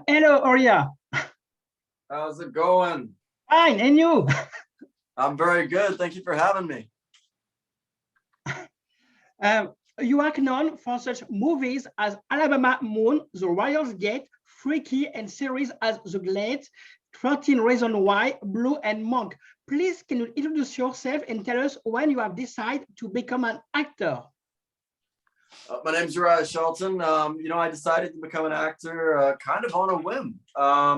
Hello, Uriah. How's it going? Fine, and you? I'm very good. Thank you for having me. Um, you are known for such movies as Alabama Moon, The Warrior's Gate, Freaky, and series as The Glade, 13 Reasons Why, Blue, and Monk. Please, can you introduce yourself and tell us when you have decided to become an actor? My name's Uriah Shelton. I decided to become an actor kind of on a whim. I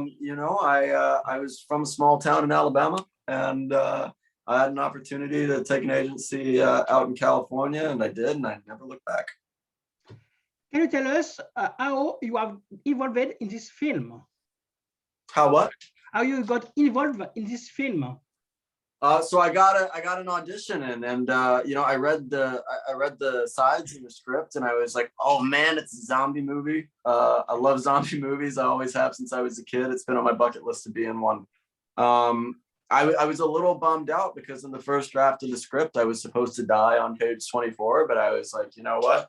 was from a small town in Alabama, and I had an opportunity to take an agency out in California, and I did, and I never looked back. Can you tell us how you have evolved in this film? How what? How you got involved in this film? So I got an audition in, and I read the sides in the script, and I was like, oh man, it's a zombie movie. I love zombie movies. I always have since I was a kid. It's been on my bucket list to be in one. I was a little bummed out because in the first draft of the script, I was supposed to die on page 24, but I was like, you know what?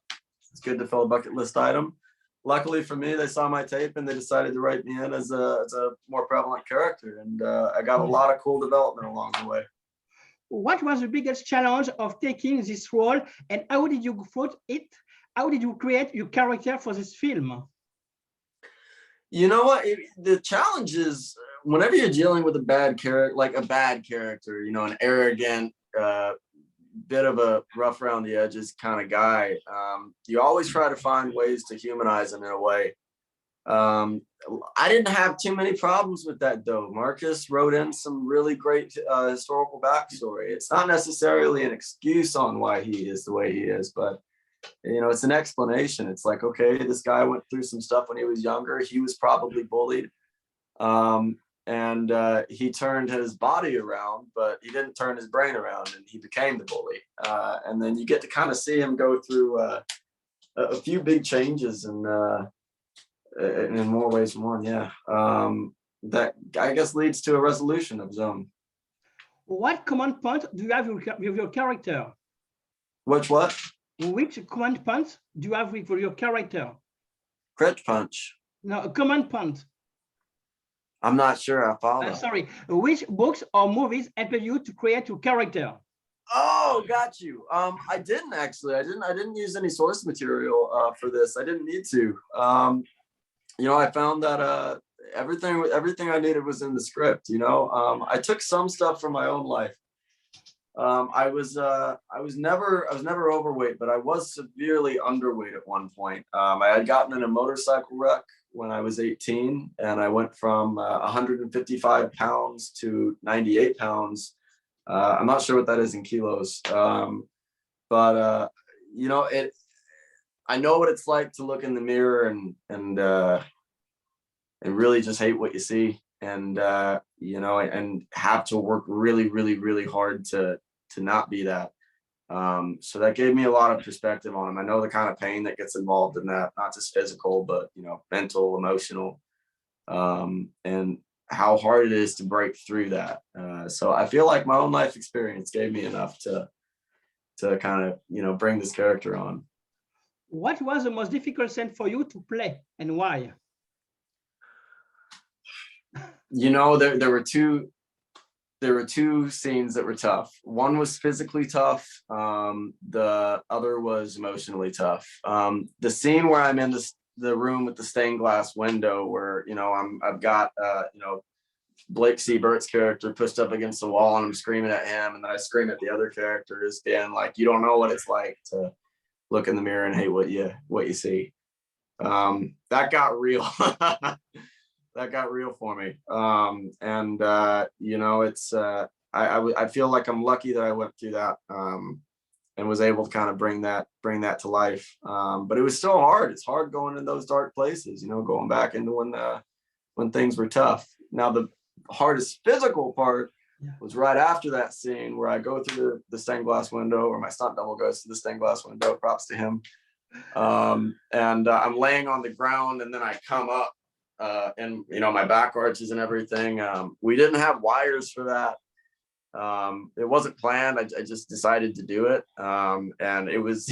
It's good to fill a bucket list item. Luckily for me, they saw my tape and they decided to write me in as a more prevalent character. And I got a lot of cool development along the way. What was the biggest challenge of taking this role, and how did you thought it? How did you create your character for this film? You know what? The challenge is whenever you're dealing with a bad character, an arrogant, bit of a rough around the edges kind of guy, you always try to find ways to humanize him in a way. I didn't have too many problems with that though. Marcus wrote in some really great historical backstory. It's not necessarily an excuse on why he is the way he is, but it's an explanation. It's like, okay, this guy went through some stuff when he was younger. He was probably bullied. And he turned his body around, but he didn't turn his brain around, and he became the bully. And then you get to kind of see him go through a few big changes and in more ways than one. Yeah. That I guess leads to a resolution of his own. What command point do you have with your character? What? Which command point do you have with your character? Crit punch. No, a command point. I'm not sure I follow. Sorry, which books or movies help you to create your character? Oh, got you. I didn't actually. I didn't use any source material for this. I didn't need to. I found that everything I needed was in the script. I took some stuff from my own life. I was never overweight, but I was severely underweight at one point. I had gotten in a motorcycle wreck when I was 18, and I went from 155 pounds to 98 pounds. I'm not sure what that is in kilos, but I know what it's like to look in the mirror and really just hate what you see, and and have to work really, really, really hard to not be that. So that gave me a lot of perspective on him. I know the kind of pain that gets involved in that, not just physical, but mental, emotional, and how hard it is to break through that. So I feel like my own life experience gave me enough to kind of bring this character on. What was the most difficult scene for you to play, and why? There were two scenes that were tough. One was physically tough. The other was emotionally tough. The scene where I'm in the room with the stained glass window, where I've got Blake Siebert's character pushed up against the wall, and I'm screaming at him, and then I scream at the other characters, being like, you don't know what it's like to look in the mirror and hate what you see. That got real. That got real for me. It's I feel like I'm lucky that I went through that and was able to kind of bring that to life. But it was still hard. It's hard going in those dark places, going back into when things were tough. Now the hardest physical part was right after that scene where I go through the stained glass window, or my stunt double goes to the stained glass window, props to him. And I'm laying on the ground, and then I come up. And my back arches and everything. We didn't have wires for that. It wasn't planned. I just decided to do it. And it was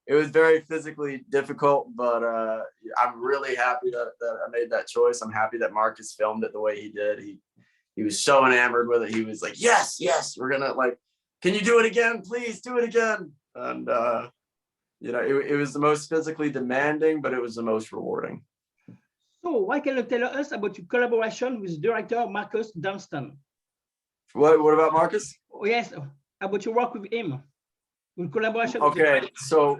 it was very physically difficult, but I'm really happy that I made that choice. I'm happy that Marcus filmed it the way he did. He was so enamored with it. He was like, yes, we're gonna, like, can you do it again? Please do it again. And you know, it was the most physically demanding, but it was the most rewarding. So what can you tell us about your collaboration with director Marcus Dunstan? What about Marcus? Oh, yes, about your work with him, with collaboration. Okay, so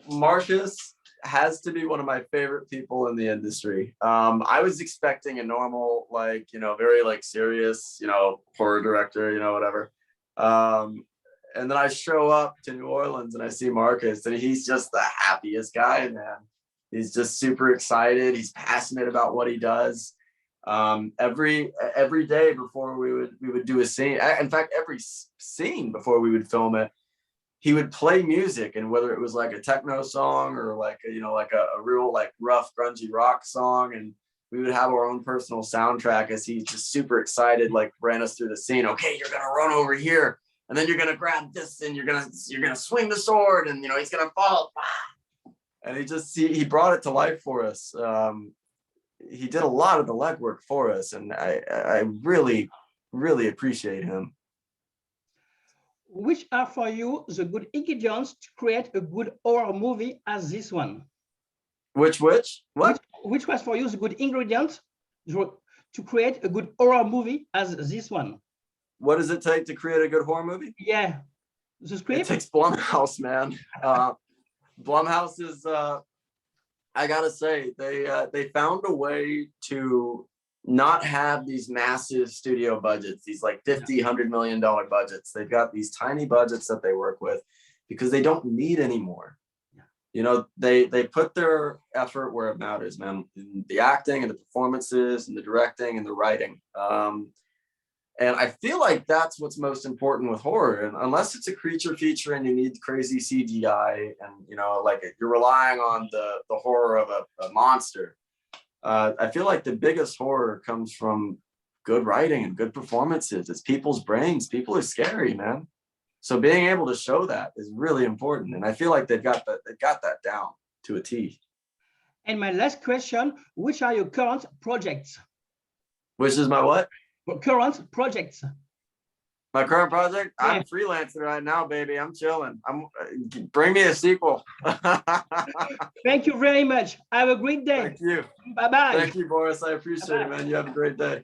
Marcus has to be one of my favorite people in the industry. I was expecting a normal, like, you know, very like serious, you know, horror director, you know, whatever. And then I show up to New Orleans and I see Marcus, and he's just the happiest guy, man. He's just super excited. He's passionate about what he does. Every day before we would do a scene. In fact, every scene before we would film it, he would play music, and whether it was like a techno song or like a, you know, like a real like rough grungy rock song, and we would have our own personal soundtrack as he's just super excited, like ran us through the scene. Okay, you're gonna run over here, and then you're gonna grab this, and you're gonna swing the sword, and you know he's gonna fall. And he brought it to life for us. He did a lot of the legwork for us, and I really, really appreciate him. Which are for you the good ingredients to create a good horror movie as this one? Which? What? Which was for you the good ingredients to create a good horror movie as this one? What does it take to create a good horror movie? Yeah, the script. It takes Blumhouse, man. Blumhouse is, I gotta say, they found a way to not have these massive studio budgets, these like $50-100 million budgets. They've got these tiny budgets that they work with because they don't need any more. You know, they put their effort where it matters, man. In the acting and the performances and the directing and the writing. And I feel like that's what's most important with horror. And unless it's a creature feature and you need crazy CGI and, you know, like you're relying on the horror of a monster, I feel like the biggest horror comes from good writing and good performances. It's people's brains. People are scary, man. So being able to show that is really important. And I feel like they've got that down to a T. And my last question, which are your current projects? Which is my what? Current projects. My current project? Yeah. I'm freelancing right now, baby. I'm chilling. Bring me a sequel. Thank you very much. Have a great day. Thank you. Bye-bye. Thank you, Boris. I appreciate it, man. You have a great day.